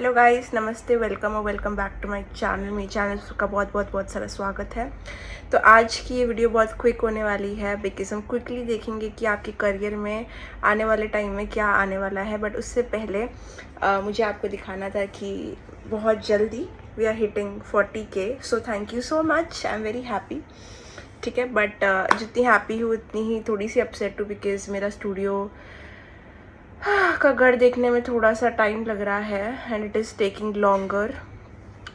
Hello guys, नमस्ते, welcome और welcome back to my channel. मेरे चैनल का बहुत बहुत बहुत सारा स्वागत है। तो आज की ये वीडियो बहुत क्विक होने वाली है बिकॉज हम क्विकली देखेंगे कि आपके करियर में आने वाले टाइम में क्या आने वाला है। बट उससे पहले मुझे आपको दिखाना था कि बहुत जल्दी we are hitting 40K। So thank you so much, I am very happy. ठीक है, बट जितनी हैप्पी हूँ उतनी ही थोड़ी सी अपसेट हूँ बिकॉज मेरा स्टूडियो का घर देखने में थोड़ा सा टाइम लग रहा है and it is taking longer.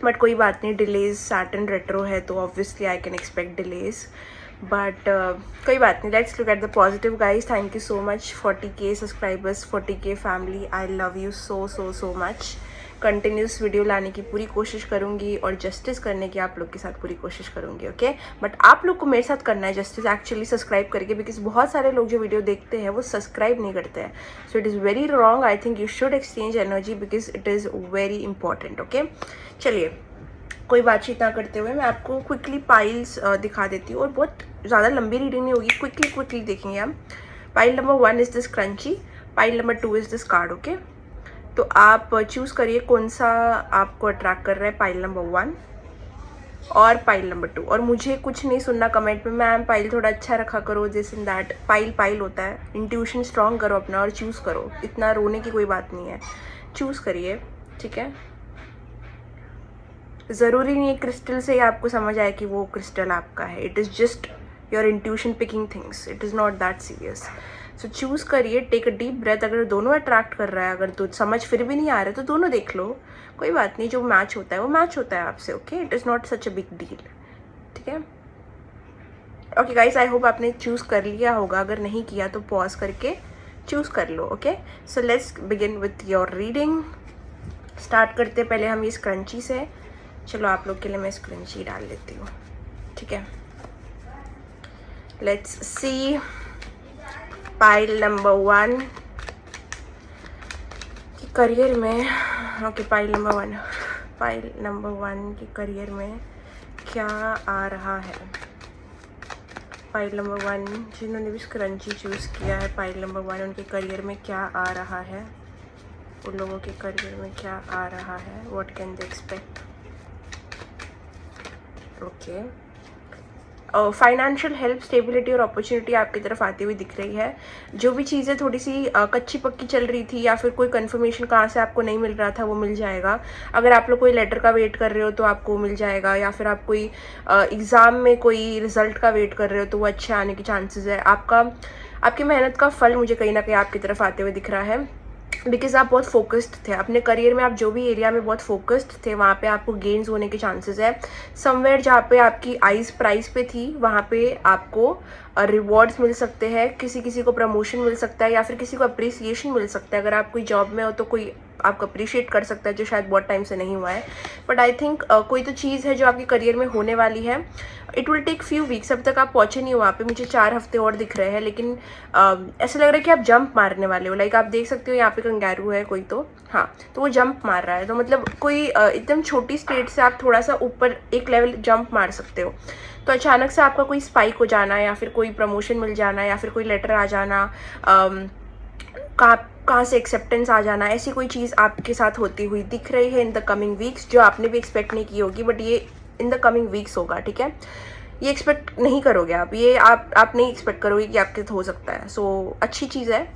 But कोई बात नहीं, डिलेज सैटर्न रेट्रो है तो obviously I can expect delays. But कोई बात नहीं, let's look at the positive guys. Thank you so much 40K subscribers, 40K family, I love you so so so much. Continuous video लाने की पूरी कोशिश करूँगी और जस्टिस करने की आप लोग के साथ पूरी कोशिश करूँगी। ओके, बट आप लोग को मेरे साथ करना है जस्टिस एक्चुअली सब्सक्राइब करके, बिकॉज बहुत सारे लोग जो वीडियो देखते हैं वो सब्सक्राइब नहीं करते हैं। सो it is very wrong. I think you should exchange energy because it is very important. Okay, चलिए कोई बातचीत ना करते हुए मैं आपको क्विकली पाइल्स दिखा देती हूँ और बहुत ज़्यादा लंबी रीडिंग नहीं होगी, क्विकली देखेंगे हम। Pile number 1 is this crunchy, pile number 2 is this card. Okay, तो आप चूज़ करिए कौन सा आपको अट्रैक्ट कर रहा है, पाइल नंबर 1 और पाइल नंबर 2। और मुझे कुछ नहीं सुनना कमेंट में, मैम पाइल थोड़ा अच्छा रखा करो, दिस इन दैट। पाइल होता है, इंट्यूशन स्ट्रॉन्ग करो अपना और चूज़ करो। इतना रोने की कोई बात नहीं है, चूज़ करिए। ठीक है, ज़रूरी नहीं है क्रिस्टल से ही आपको समझ आए कि वो क्रिस्टल आपका है। It is just your intuition picking things, it is not that serious. So choose करिए, टेक अ डीप ब्रेथ। अगर दोनों अट्रैक्ट कर रहा है, अगर तो समझ फिर भी नहीं आ रहा है तो दोनों देख लो, कोई बात नहीं। जो मैच होता है वो मैच होता है आपसे। Okay, it is not such a big deal. ठीक है, ओके गाइस, आई होप आपने चूज़ कर लिया होगा। अगर नहीं किया तो पॉज करके चूज़ कर लो। Okay, so let's begin with your reading. Start करते पहले हम इस क्रंची से। चलो आप लोग के लिए मैं स्क्रंची डाल लेती हूँ। ठीक है, लेट्स सी पाइल नंबर 1 कि करियर में। ओके, पाइल नंबर 1 के करियर में क्या आ रहा है। पाइल नंबर 1 जिन्होंने भी स्क्रंची चूज़ किया है, पाइल नंबर 1 उनके करियर में क्या आ रहा है, उन लोगों के करियर में क्या आ रहा है, what can they expect. Okay, financial help, stability और अपॉर्चुनिटी आपकी तरफ आती हुई दिख रही है। जो भी चीज़ें थोड़ी सी कच्ची पक्की चल रही थी या फिर कोई कंफर्मेशन कहाँ से आपको नहीं मिल रहा था वो मिल जाएगा। अगर आप लोग कोई लेटर का वेट कर रहे हो तो आपको मिल जाएगा, या फिर आप कोई एग्ज़ाम में कोई रिजल्ट का वेट कर रहे हो तो वो अच्छे आने के चांसेस है। आपकी मेहनत का फल मुझे कहीं ना कहीं आपकी तरफ आते हुए दिख रहा है बिकॉज आप बहुत फोकस्ड थे अपने करियर में। आप जो भी एरिया में बहुत फोकस्ड थे वहाँ पे आपको गेन्स होने के चांसेस है। समवेयर जहाँ पे आपकी आइज प्राइस पे थी वहाँ पे आपको रिवॉर्ड्स मिल सकते हैं, किसी किसी को प्रमोशन मिल सकता है या फिर किसी को अप्रिसिएशन मिल सकता है। अगर आप कोई जॉब में हो तो कोई आपको अप्रिशिएट कर सकता है जो शायद बहुत टाइम से नहीं हुआ है। बट आई थिंक कोई तो चीज़ है जो आपके करियर में होने वाली है। It will take few weeks, अब तक आप पहुँचे नहीं हो वहाँ पे। मुझे 4 हफ्ते और दिख रहे हैं, लेकिन ऐसा लग रहा है कि आप जंप मारने वाले हो। लाइक आप देख सकते हो यहाँ पे कंगारू है कोई, तो हाँ, तो वो जंप मार रहा है। तो मतलब कोई एकदम छोटी स्टेट से आप थोड़ा सा ऊपर एक लेवल जंप मार सकते हो। तो अचानक से आपका कोई स्पाइक हो जाना या फिर कोई प्रमोशन मिल जाना या फिर कोई लेटर आ जाना, कहाँ से एक्सेप्टेंस आ जाना, ऐसी कोई चीज़ आपके साथ होती हुई दिख रही है इन द कमिंग वीक्स, जो आपने भी एक्सपेक्ट नहीं की होगी। बट ये इन द कमिंग वीक्स होगा। ठीक है, ये एक्सपेक्ट नहीं करोगे आप, ये आप नहीं एक्सपेक्ट करोगे कि आपके हो सकता है। सो अच्छी चीज़ है।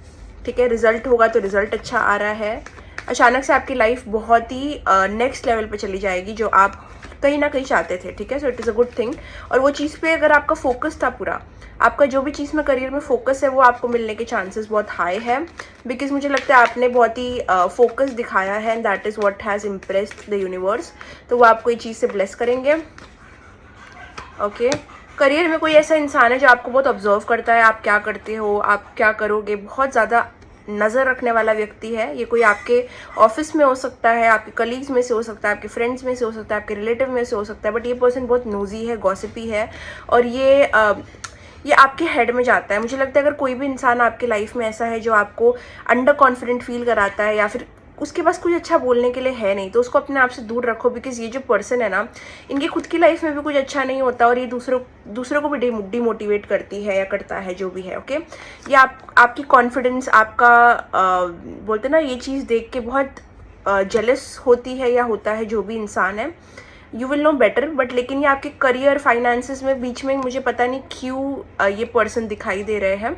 ठीक है, रिजल्ट होगा तो रिजल्ट अच्छा आ रहा है। अचानक से आपकी लाइफ बहुत ही नेक्स्ट लेवल पे चली जाएगी जो आप कहीं ना कहीं चाहते थे। ठीक है, so it is a good thing. और वो चीज़ पे अगर आपका फोकस था पूरा, आपका जो भी चीज़ में करियर में फोकस है वो आपको मिलने के चांसेस बहुत हाई है। बिकॉज मुझे लगता है आपने बहुत ही फोकस दिखाया है and that is what has impressed the universe. तो वो आपको ये चीज़ से ब्लेस करेंगे। ओके, करियर में कोई ऐसा इंसान है जो आपको बहुत ऑब्जर्व करता है, आप क्या करते हो, आप क्या करोगे, बहुत ज़्यादा नज़र रखने वाला व्यक्ति है। ये कोई आपके ऑफिस में हो सकता है, आपके कलीग्स में से हो सकता है, आपके फ्रेंड्स में से हो सकता है, आपके रिलेटिव में से हो सकता है। बट ये पर्सन बहुत नोजी है, गॉसिपी है और ये आपके हेड में जाता है। मुझे लगता है अगर कोई भी इंसान आपके लाइफ में ऐसा है जो आपको अंडर कॉन्फिडेंट फील कराता है या फिर उसके पास कुछ अच्छा बोलने के लिए है नहीं, तो उसको अपने आप से दूर रखो। बिकॉज ये जो पर्सन है ना, इनकी खुद की लाइफ में भी कुछ अच्छा नहीं होता और ये दूसरों को भी डिमोटिवेट करती है या करता है, जो भी है। ओके, ये आपकी कॉन्फिडेंस, आपका बोलते ना, ये चीज़ देख के बहुत जेलस होती है या होता है जो भी इंसान है, you will know better. But लेकिन ये आपके करियर फाइनेंसेस में बीच में मुझे पता नहीं क्यों ये पर्सन दिखाई दे रहे हैं।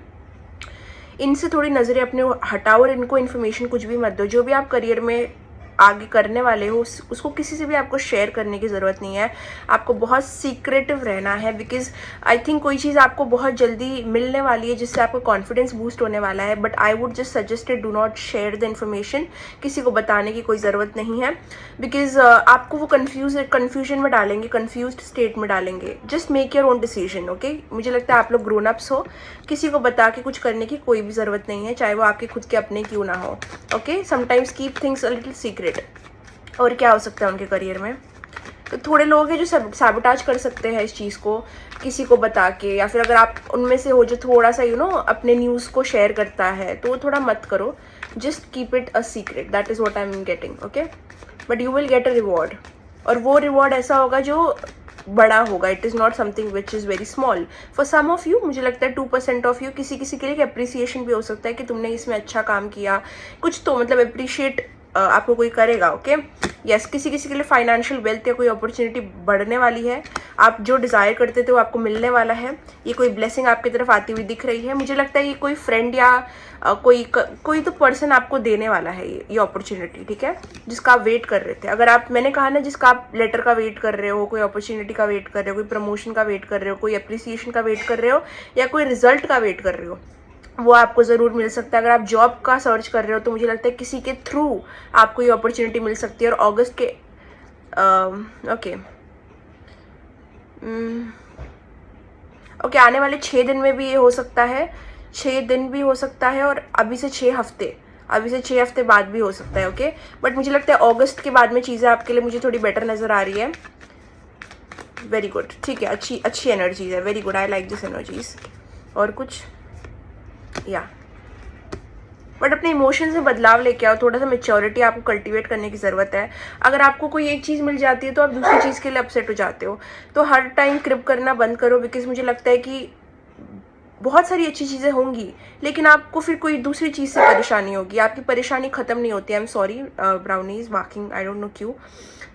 इनसे थोड़ी नज़रें अपने हटाओ और इनको इन्फॉर्मेशन कुछ भी मत दो। जो भी आप करियर में आगे करने वाले हो उसको किसी से भी आपको शेयर करने की ज़रूरत नहीं है। आपको बहुत सीक्रेटिव रहना है, बिकॉज आई थिंक कोई चीज़ आपको बहुत जल्दी मिलने वाली है जिससे आपका कॉन्फिडेंस बूस्ट होने वाला है। But I would just suggested do not share the information. किसी को बताने की कोई ज़रूरत नहीं है, बिकॉज आपको वो कन्फ्यूजन में डालेंगे, कन्फ्यूज स्टेट में डालेंगे। Just make your own decision, okay. मुझे लगता है आप लोग ग्रोन अप्स हो, किसी को बता के कुछ करने की कोई भी ज़रूरत नहीं है, चाहे वो आपके खुद के अपने क्यों ना हो, okay. Sometimes keep things a little secret. और क्या हो सकता है उनके करियर में, तो थोड़े लोग हैं जो सैबोटाज कर सकते हैं इस चीज़ को किसी को बता के, या फिर अगर आप उनमें से हो जो थोड़ा सा अपने न्यूज़ को शेयर करता है तो वो थोड़ा मत करो। Just keep it a secret, that is what I am getting, okay. But you will get a reward, और वो रिवॉर्ड ऐसा होगा जो बड़ा होगा। It is not something which is very small for some of you. मुझे लगता है 2% ऑफ यू, किसी किसी के लिए अप्रिसिएशन भी हो सकता है कि तुमने इसमें अच्छा काम किया कुछ, तो मतलब अप्रिशिएट आपको कोई करेगा, ओके। यस, किसी किसी के लिए फाइनेंशियल वेल्थ या कोई अपॉर्चुनिटी बढ़ने वाली है। आप जो डिज़ायर करते थे वो आपको मिलने वाला है। ये कोई ब्लेसिंग आपकी तरफ आती हुई दिख रही है। मुझे लगता है ये कोई फ्रेंड या कोई तो पर्सन आपको देने वाला है ये अपॉर्चुनिटी, ठीक है, जिसका आप वेट कर रहे थे। अगर आप, मैंने कहा ना, जिसका आप लेटर का वेट कर रहे हो, कोई अपॉर्चुनिटी का वेट कर रहे हो, कोई प्रमोशन का वेट कर रहे हो, कोई अप्रिसिएशन का वेट कर रहे हो, या कोई रिजल्ट का वेट कर रहे हो, वो आपको ज़रूर मिल सकता है। अगर आप जॉब का सर्च कर रहे हो तो मुझे लगता है किसी के थ्रू आपको ये अपॉर्चुनिटी मिल सकती है। और अगस्त के ओके आने वाले 6 दिन में भी ये हो सकता है, 6 दिन भी हो सकता है, और अभी से 6 हफ्ते बाद भी हो सकता है, ओके। बट मुझे लगता है अगस्त के बाद में चीज़ें आपके लिए मुझे थोड़ी बेटर नज़र आ रही है। वेरी गुड, ठीक है, अच्छी एनर्जीज है, very good, I like this energies. और कुछ या बट अपने इमोशंस में बदलाव लेके आओ, थोड़ा सा मेच्योरिटी आपको कल्टीवेट करने की ज़रूरत है। अगर आपको कोई एक चीज़ मिल जाती है तो आप दूसरी चीज़ के लिए अपसेट हो जाते हो, तो हर टाइम क्रिप करना बंद करो। बिकॉज मुझे लगता है कि बहुत सारी अच्छी चीज़ें होंगी लेकिन आपको फिर कोई दूसरी चीज़ से परेशानी होगी, आपकी परेशानी ख़त्म नहीं होती। आई am sorry, brownie is walking, I don't know क्यों।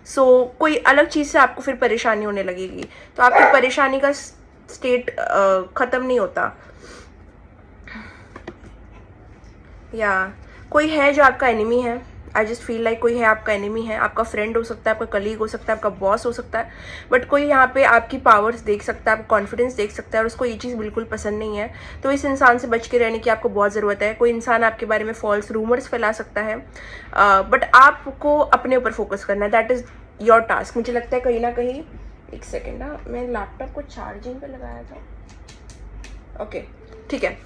सो कोई अलग चीज़ से आपको फिर परेशानी होने लगेगी, तो आपकी परेशानी का स्टेट ख़त्म नहीं होता। या कोई है जो आपका एनिमी है, आई जस्ट फील लाइक कोई है आपका एनिमी है। आपका फ्रेंड हो सकता है, आपका कलीग हो सकता है, आपका बॉस हो सकता है, बट कोई यहाँ पे आपकी पावर्स देख सकता है, आपका कॉन्फिडेंस देख सकता है, और उसको ये चीज़ बिल्कुल पसंद नहीं है। तो इस इंसान से बच के रहने की आपको बहुत ज़रूरत है। कोई इंसान आपके बारे में फॉल्स रूमर्स फैला सकता है, बट आपको अपने ऊपर फोकस करना है, दैट इज़ योर टास्क। मुझे लगता है कहीं ना कहीं, एक सेकेंड, मैं लैपटॉप को चार्जिंग पे लगाया था, ओके ठीक है।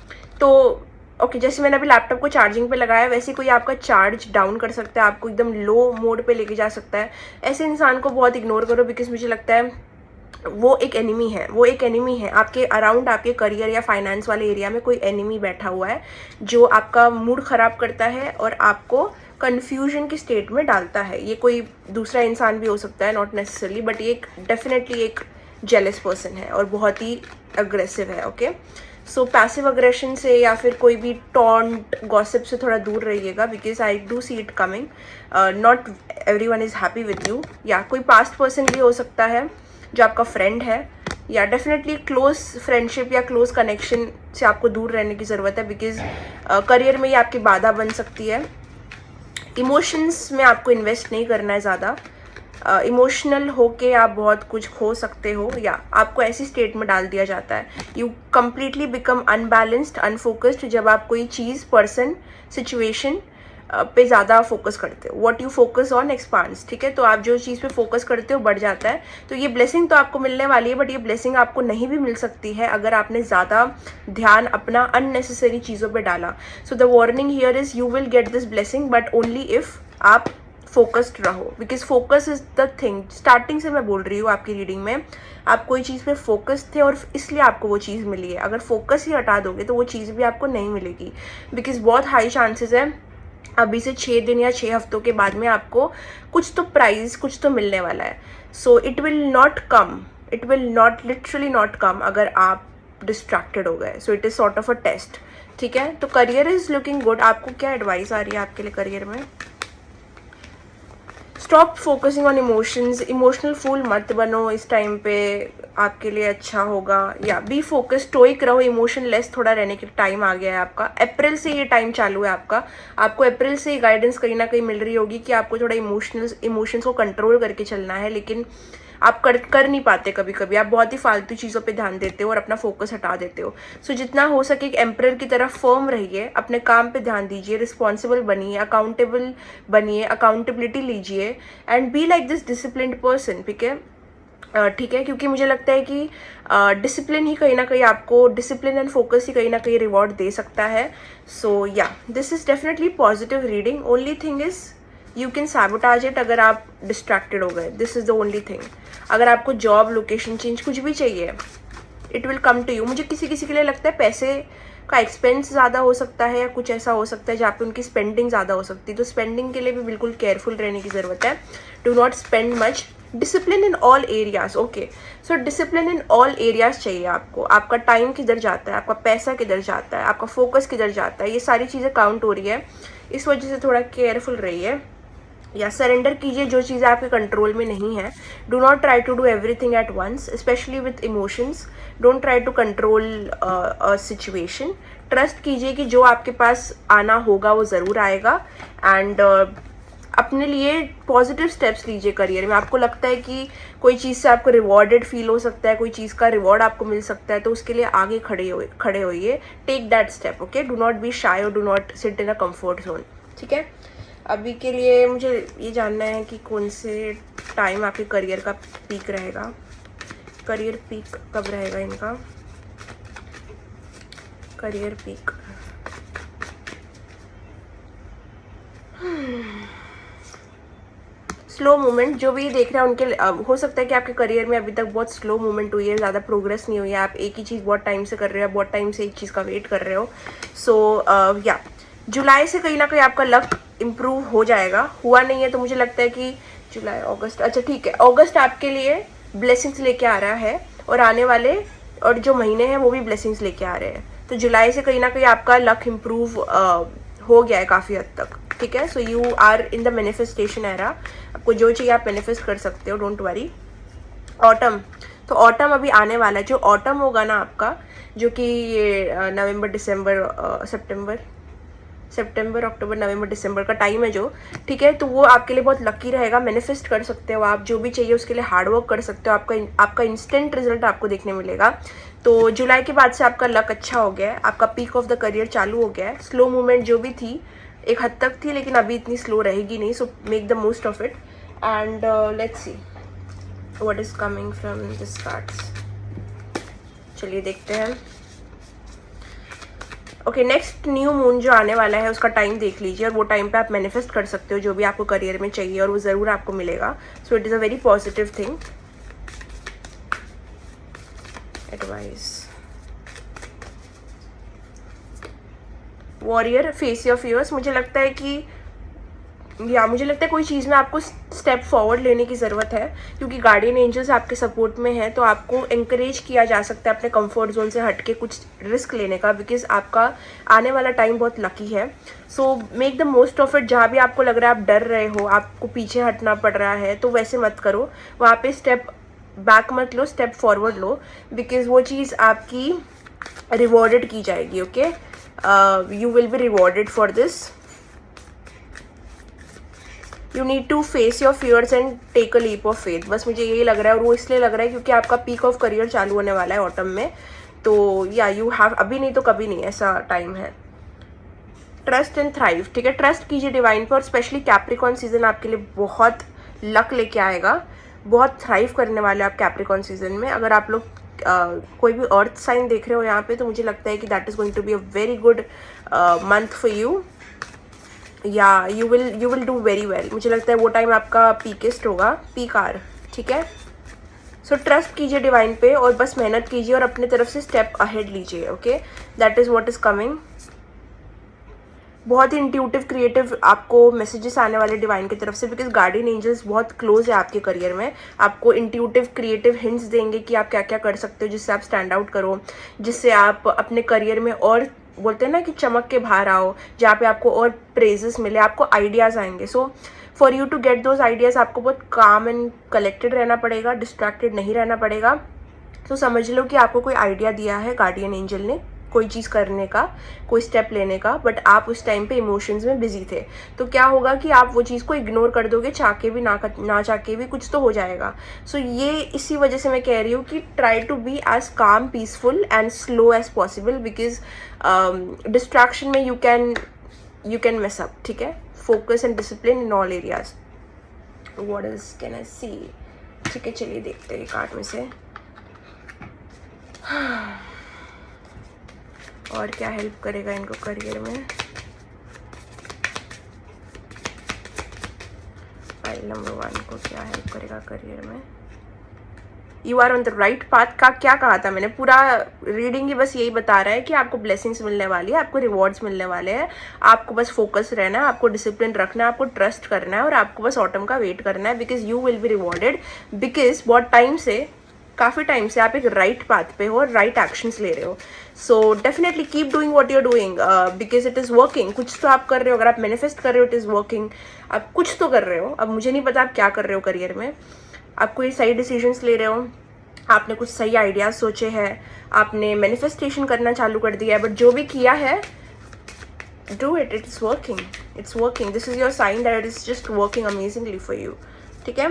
तो ओके जैसे मैंने अभी लैपटॉप को चार्जिंग पे लगाया, वैसे कोई आपका चार्ज डाउन कर सकता है, आपको एकदम लो मोड पे लेके जा सकता है। ऐसे इंसान को बहुत इग्नोर करो, बिकॉज मुझे लगता है वो एक एनिमी है आपके अराउंड। आपके करियर या फाइनेंस वाले एरिया में कोई एनिमी बैठा हुआ है जो आपका मूड ख़राब करता है और आपको कन्फ्यूजन की स्टेट में डालता है। ये कोई दूसरा इंसान भी हो सकता है, नॉट नेसेसरली, बट ये डेफिनेटली एक जेलस पर्सन है और बहुत ही अग्रेसिव है, ओके। सो पैसिव अग्रेशन से या फिर कोई भी टॉन्ट गॉसिप से थोड़ा दूर रहिएगा, because I do see it coming. Not everyone is happy with you. या कोई पास्ट पर्सन भी हो सकता है जो आपका फ्रेंड है, या डेफिनेटली क्लोज फ्रेंडशिप या क्लोज कनेक्शन से आपको दूर रहने की ज़रूरत है, बिकॉज करियर में ये आपकी बाधा बन सकती है। इमोशंस में आपको इन्वेस्ट नहीं करना है ज़्यादा। इमोशनल होके आप बहुत कुछ खो सकते हो, या आपको ऐसी स्टेट में डाल दिया जाता है। You completely become unbalanced, unfocused जब आप कोई चीज़, पर्सन, सिचुएशन पे ज़्यादा फोकस करते हो। What you focus on expands, ठीक है। तो आप जो चीज़ पे फोकस करते हो बढ़ जाता है। तो ये ब्लेसिंग तो आपको मिलने वाली है, बट ये ब्लेसिंग आपको नहीं भी मिल सकती है अगर आपने ज़्यादा ध्यान अपना अननेसेसरी चीज़ों पे डाला। So the warning here is you will get this blessing, but only if आप फोकस्ड रहो, because focus is the thing. Starting से मैं बोल रही हूँ आपकी रीडिंग में, आप कोई चीज़ पे फोकस थे और इसलिए आपको वो चीज़ मिली है। अगर फोकस ही हटा दोगे तो वो चीज़ भी आपको नहीं मिलेगी, बिकॉज बहुत हाई चांसेस है अभी से 6 दिन या 6 हफ्तों के बाद में आपको कुछ तो प्राइज, कुछ तो मिलने वाला है। So it will not come, it will not, literally not come अगर आप डिस्ट्रैक्टेड हो गए। So it is sort of a test, ठीक है। तो करियर इज़ लुकिंग गुड। आपको क्या एडवाइस आ रही है आपके लिए करियर में? Stop focusing on emotions, emotional fool मत बनो इस टाइम पे, आपके लिए अच्छा होगा। या बी फोकस, स्टोइक रहो, इमोशन लेस थोड़ा रहने के टाइम आ गया है आपका। अप्रैल से ये टाइम चालू है आपका, आपको अप्रैल से ही गाइडेंस कहीं ना कहीं मिल रही होगी कि आपको थोड़ा इमोशंस को कंट्रोल करके चलना है, लेकिन आप कर नहीं पाते। कभी कभी आप बहुत ही फालतू चीज़ों पे ध्यान देते हो और अपना फोकस हटा देते हो। सो जितना हो सके एक एम्परर की तरफ फर्म रहिए, अपने काम पे ध्यान दीजिए, रिस्पॉन्सिबल बनिए, अकाउंटेबल बनिए, अकाउंटेबिलिटी लीजिए and be like this disciplined person. ठीक है, ठीक है, क्योंकि मुझे लगता है कि डिसिप्लिन ही कहीं ना कहीं आपको, डिसिप्लिन एंड फोकस ही कहीं ना कहीं रिवॉर्ड दे सकता है। So yeah this is definitely positive reading. Only thing is you can sabotage it अगर आप डिस्ट्रैक्टेड हो गए। This is the only thing. अगर आपको जॉब, लोकेशन चेंज, कुछ भी चाहिए, it will come to you. मुझे किसी किसी के लिए लगता है पैसे का एक्सपेंस ज़्यादा हो सकता है या कुछ ऐसा हो सकता है जहाँ पे उनकी स्पेंडिंग ज़्यादा हो सकती है, तो स्पेंडिंग के लिए भी बिल्कुल केयरफुल रहने की ज़रूरत है। Do not spend much. Discipline in all areas. Okay, so discipline in all areas चाहिए आपको। आपका टाइम किधर जाता है, आपका पैसा किधर जाता है, आपका फोकस किधर जाता है, ये सारी चीज़ें काउंट हो रही है। इस वजह से थोड़ा केयरफुल रहिए या सरेंडर कीजिए जो चीज़ें आपके कंट्रोल में नहीं है। Do not try to do everything at once, especially with emotions. Don't try to control a situation. Trust कीजिए कि जो आपके पास आना होगा वो ज़रूर आएगा। एंड अपने लिए पॉजिटिव स्टेप्स लीजिए करियर में। आपको लगता है कि कोई चीज़ से आपको रिवॉर्डेड फील हो सकता है, कोई चीज़ का रिवॉर्ड आपको मिल सकता है, तो उसके लिए आगे खड़े होइए। Take that step. Okay, do not be shy और do not sit in a comfort zone. ठीक है, अभी के लिए मुझे ये जानना है कि कौन से टाइम आपके करियर का पीक रहेगा। करियर पीक कब रहेगा इनका? Career peak slow movement. जो भी देख रहे हैं उनके हो सकता है कि आपके करियर में अभी तक बहुत स्लो मूवमेंट हुई है, ज़्यादा प्रोग्रेस नहीं हुई है, आप एक ही चीज़ बहुत टाइम से कर रहे हो, बहुत टाइम से एक चीज़ का वेट कर रहे हो। सो या जुलाई से कहीं ना कहीं आपका लक इम्प्रूव हो जाएगा। हुआ नहीं है तो मुझे लगता है कि जुलाई, अगस्त, अच्छा ठीक है, अगस्त आपके लिए ब्लेसिंग्स लेके आ रहा है और आने वाले और जो महीने हैं वो भी ब्लेसिंग्स लेके आ रहे हैं। तो जुलाई से कहीं ना कहीं आपका लक इम्प्रूव हो गया है काफ़ी हद तक। ठीक है, so you are in the manifestation era. आपको जो चाहिए आप मैनिफेस्ट कर सकते हो, डोंट वरी। ऑटम, तो ऑटम अभी आने वाला है। जो ऑटम होगा ना आपका, जो कि ये नवंबर, दिसंबर, सितंबर, अक्टूबर, नवंबर, दिसंबर का टाइम है जो, ठीक है, तो वो आपके लिए बहुत लकी रहेगा। मैनिफेस्ट कर सकते हो आप, जो भी चाहिए उसके लिए हार्डवर्क कर सकते हो। आपका इंस्टेंट रिजल्ट आपको देखने मिलेगा। तो जुलाई के बाद से आपका लक अच्छा हो गया है, आपका पीक ऑफ द करियर चालू हो गया है। स्लो मूवमेंट जो भी थी एक हद तक थी, लेकिन अभी इतनी स्लो रहेगी नहीं। So make the most of it and let's see what is coming from this cards. चलिए देखते हैं। ओके, नेक्स्ट न्यू मून जो आने वाला है उसका टाइम देख लीजिए और वो टाइम पे आप मैनिफेस्ट कर सकते हो जो भी आपको करियर में चाहिए और वो ज़रूर आपको मिलेगा। So it is a very positive thing. Advice, warrior, face your fears. मुझे लगता है कि मुझे लगता है कोई चीज़ में आपको स्टेप फॉरवर्ड लेने की ज़रूरत है, क्योंकि गार्डियन एंजल्स आपके सपोर्ट में है। तो आपको encourage किया जा सकता है अपने कंफर्ट जोन से हट के कुछ रिस्क लेने का, बिकॉज आपका आने वाला टाइम बहुत लकी है। So make the most of it. जहाँ भी आपको लग रहा है आप डर रहे हो, आपको पीछे हटना पड़ रहा है, तो वैसे मत करो। वहाँ पे स्टेप बैक मत लो, स्टेप फॉरवर्ड लो, बिकॉज वो चीज़ आपकी रिवॉर्डेड की जाएगी। Okay, you will be rewarded for this. You need to face your fears and take a leap of faith. बस मुझे यही लग रहा है, और वो इसलिए लग रहा है क्योंकि आपका पीक ऑफ करियर चालू होने वाला है ऑटम में। तो या यू हैव, अभी नहीं तो कभी नहीं, ऐसा टाइम है। ट्रस्ट एंड थ्राइव, ठीक है, ट्रस्ट कीजिए डिवाइन पर, और स्पेशली कैप्रिकॉन सीजन आपके लिए बहुत लक लेके आएगा। बहुत थ्राइव करने वाले आप कैप्रिकॉन सीजन में। अगर आप लोग कोई भी अर्थ साइन देख रहे हो यहाँ पे, तो मुझे लगता है कि that is going to be a very good month for you. या you will do very well. मुझे लगता है वो टाइम आपका पीकेस्ट होगा, पीक आर। ठीक है, सो ट्रस्ट कीजिए डिवाइन पे और बस मेहनत कीजिए और अपने तरफ से स्टेप अहेड लीजिए। Okay, that is what is coming. बहुत ही इंट्यूटिव क्रिएटिव आपको मैसेजेस आने वाले डिवाइन की तरफ से, बिकॉज गार्डियन एंजल्स बहुत क्लोज है आपके करियर में। आपको इंट्यूटिव क्रिएटिव हिंट्स देंगे कि आप क्या क्या कर सकते हो जिससे आप स्टैंड आउट करो, जिससे आप अपने करियर में और बोलते हैं ना कि चमक के बाहर आओ, जहाँ पे आपको और प्रेजेस मिले, आपको आइडियाज़ आएंगे। So for you to get those ideas आपको बहुत काम एंड कलेक्टेड रहना पड़ेगा, डिस्ट्रैक्टेड नहीं रहना पड़ेगा। तो समझ लो कि आपको कोई आइडिया दिया है गार्डियन एंजल ने कोई चीज़ करने का, कोई स्टेप लेने का, बट आप उस टाइम पे इमोशंस में बिजी थे। तो क्या होगा कि आप वो चीज़ को इग्नोर कर दोगे, चाह के भी ना चाह के भी कुछ तो हो जाएगा। सो ये इसी वजह से मैं कह रही हूँ कि try to be as calm, peaceful and slow as possible, because distraction में यू कैन मेस अप, ठीक है। Focus and discipline in all areas. What is can I see, ठीक है, चलिए देखते हैं कार्ड में से और क्या हेल्प करेगा इनको करियर में। फाइल नंबर 1 को क्या हेल्प करेगा करियर में। You are on the right path का क्या कहा था मैंने, पूरा रीडिंग ही बस यही बता रहा है कि आपको ब्लेसिंग्स मिलने वाली है, आपको रिवॉर्ड्स मिलने वाले हैं। आपको बस फोकस रहना है, आपको डिसिप्लिन रखना है, आपको ट्रस्ट करना है और आपको बस ऑटम का वेट करना है, because you will be rewarded. Because बहुत टाइम से, काफ़ी टाइम से आप एक राइट पाथ पे हो और राइट एक्शंस ले रहे हो। So definitely keep doing what you are doing, because it is working. कुछ तो आप कर रहे हो, अगर आप मैनिफेस्ट कर रहे हो इट इज़ वर्किंग, आप कुछ तो कर रहे हो। अब मुझे नहीं पता आप क्या कर रहे हो करियर में, आप कोई सही डिसीजंस ले रहे हो, आपने कुछ सही आइडियाज सोचे हैं, आपने मैनिफेस्टेशन करना चालू कर दिया है, बट जो भी किया है do it, it is working, it's working. This is your sign that it is just working amazingly for you, ठीक है।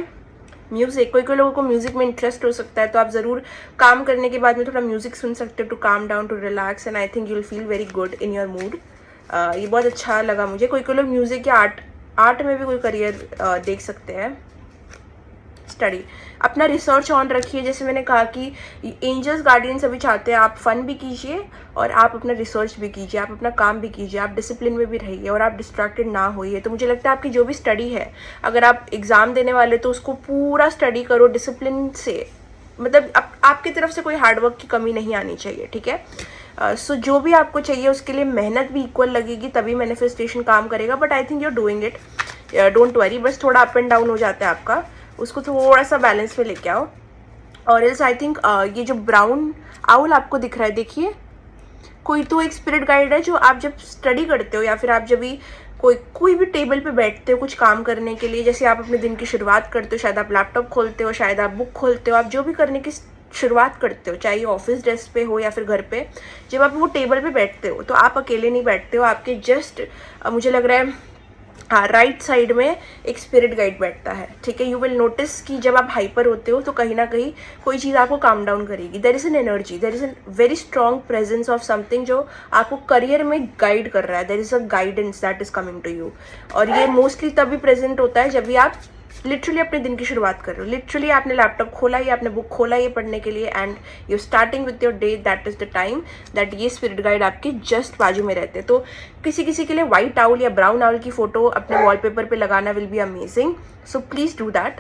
म्यूज़िक, कोई लोगों को म्यूज़िक में इंटरेस्ट हो सकता है, तो आप ज़रूर काम करने के बाद में थोड़ा म्यूज़िक सुन सकते हो to calm down, to relax, and I think you will feel very good in your mood. ये बहुत अच्छा लगा मुझे। कोई लोग म्यूज़िक या आर्ट में भी कोई करियर देख सकते हैं। स्टडी, अपना रिसर्च ऑन रखिए। जैसे मैंने कहा कि एंजल्स गार्डियंस अभी चाहते हैं आप फन भी कीजिए और आप अपना रिसर्च भी कीजिए, आप अपना काम भी कीजिए, आप डिसिप्लिन में भी रहिए और आप डिस्ट्रैक्टेड ना होइए। तो मुझे लगता है आपकी जो भी स्टडी है, अगर आप एग्ज़ाम देने वाले तो उसको पूरा स्टडी करो डिसिप्लिन से, मतलब आपकी तरफ से कोई हार्डवर्क की कमी नहीं आनी चाहिए, ठीक है। सो जो भी आपको चाहिए उसके लिए मेहनत भी इक्वल लगेगी, तभी मैनिफेस्टेशन काम करेगा। But I think you are doing it, don't worry. बस थोड़ा अप एंड डाउन हो जाता है आपका, उसको थोड़ा सा बैलेंस में लेके आओ। और एल्स आई थिंक ये जो ब्राउन आउल आपको दिख रहा है, देखिए कोई तो एक स्पिरिट गाइड है जो आप जब स्टडी करते हो या फिर आप जब भी कोई भी टेबल पे बैठते हो कुछ काम करने के लिए, जैसे आप अपने दिन की शुरुआत करते हो, शायद आप लैपटॉप खोलते हो, शायद आप बुक खोलते हो, आप जो भी करने की शुरुआत करते हो, चाहे ऑफिस डेस्क पे हो या फिर घर पे, जब आप वो टेबल पे बैठते हो तो आप अकेले नहीं बैठते हो, आपके जस्ट मुझे लग रहा है हाँ राइट साइड में एक स्पिरिट गाइड बैठता है, ठीक है। यू विल नोटिस कि जब आप हाइपर होते हो तो कहीं ना कहीं कोई चीज़ आपको काम डाउन करेगी। There is an energy, there is an very strong presence of something जो आपको करियर में गाइड कर रहा है। There is a guidance that is coming to you, और ये मोस्टली तभी प्रेजेंट होता है जब भी आप लिटरली अपने दिन की शुरुआत कर रहे हो। लिटरली आपने लैपटॉप खोला या आपने बुक खोला ये पढ़ने के लिए, and you starting with your day, that is the time that ये स्पिरिट गाइड आपके जस्ट बाजू में रहते हैं। तो किसी किसी के लिए व्हाइट आउल या ब्राउन आउल की फोटो अपने वॉलपेपर पे लगाना will be amazing, so please do that.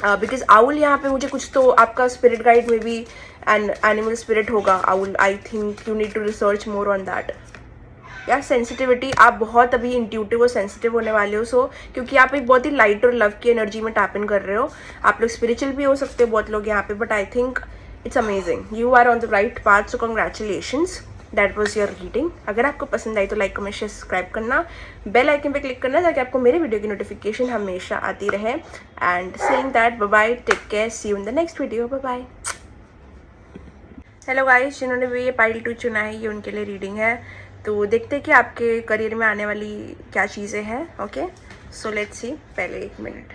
Because owl यहाँ पे मुझे कुछ तो आपका स्पिरिट गाइड में भी एन एनिमल स्पिरिट होगा owl. I think you need to research more on that. यार सेंसिटिविटी, आप बहुत अभी इंट्यूटिव और सेंसिटिव होने वाले हो, सो क्योंकि आप एक बहुत ही लाइट और लव की एनर्जी में टैप इन कर रहे हो। आप लोग स्पिरिचुअल भी हो सकते हो बहुत लोग यहाँ पे, but I think it's amazing, you are on the right path, so congratulations, that was your reading. अगर आपको पसंद आई तो लाइक कमेंट शेयर सब्सक्राइब करना, बेल आइकन पे क्लिक करना ताकि आपको मेरे वीडियो की नोटिफिकेशन हमेशा आती रहे। And saying that bye bye, take care, see you in the next video, bye bye. Hello guys, जिन्होंने भी ये पाइल 2 चुना है ये उनके लिए रीडिंग है। तो देखते हैं कि आपके करियर में आने वाली क्या चीज़ें हैं। ओके, सो लेट्स सी। पहले 1 minute,